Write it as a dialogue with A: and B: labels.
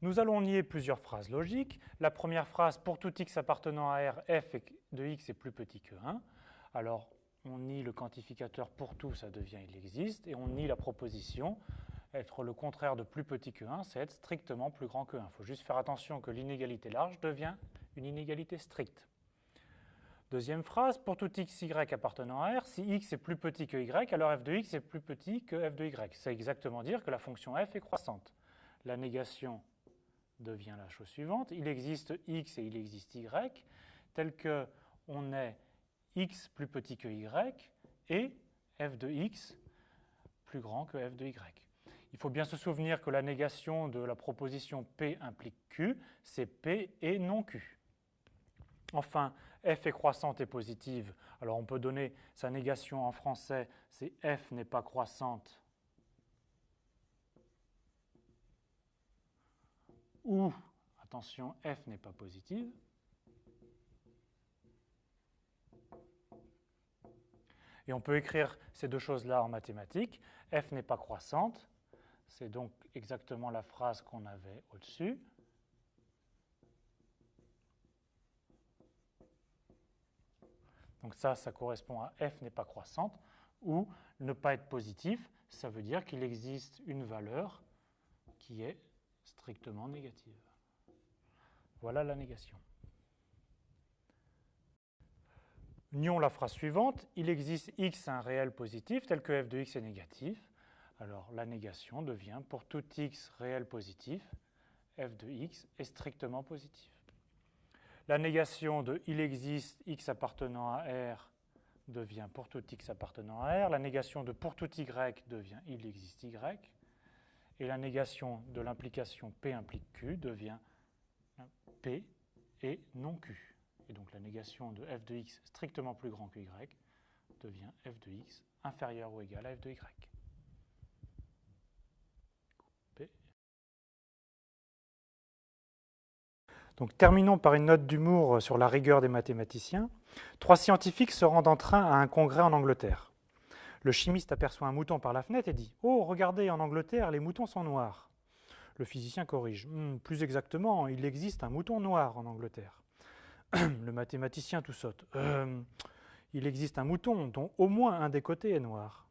A: Nous allons nier plusieurs phrases logiques. La première phrase, pour tout x appartenant à R, f de x est plus petit que 1. Alors, on nie le quantificateur pour tout, ça devient il existe, et on nie la proposition. Être le contraire de plus petit que 1, c'est être strictement plus grand que 1. Il faut juste faire attention que l'inégalité large devient une inégalité stricte. Deuxième phrase, pour tout x, y appartenant à R, si x est plus petit que y, alors f de x est plus petit que f de y. C'est exactement dire que la fonction f est croissante. La négation devient la chose suivante. Il existe x et il existe y, tel que on est x plus petit que y et f de x plus grand que f de y. Il faut bien se souvenir que la négation de la proposition P implique Q, c'est P et non Q. Enfin, f est croissante et positive. Alors on peut donner sa négation en français, c'est f n'est pas croissante ou, attention, f n'est pas positive. Et on peut écrire ces deux choses-là en mathématiques. F n'est pas croissante, c'est donc exactement la phrase qu'on avait au-dessus. Donc ça correspond à f n'est pas croissante, ou ne pas être positif, ça veut dire qu'il existe une valeur qui est strictement négative. Voilà la négation. Nions la phrase suivante. Il existe x un réel positif tel que f de x est négatif. Alors la négation devient pour tout x réel positif, f de x est strictement positif. La négation de il existe x appartenant à R devient pour tout x appartenant à R. La négation de pour tout y devient il existe y. Et la négation de l'implication P implique Q devient P et non Q. Et donc la négation de f de x strictement plus grand que y devient f de x inférieur ou égal à f de y. Donc, terminons par une note d'humour sur la rigueur des mathématiciens. 3 scientifiques se rendent en train à un congrès en Angleterre. Le chimiste aperçoit un mouton par la fenêtre et dit « Oh, regardez, en Angleterre, les moutons sont noirs. » Le physicien corrige « Plus exactement, il existe un mouton noir en Angleterre. » Le mathématicien tout saute « Il existe un mouton dont au moins un des côtés est noir. »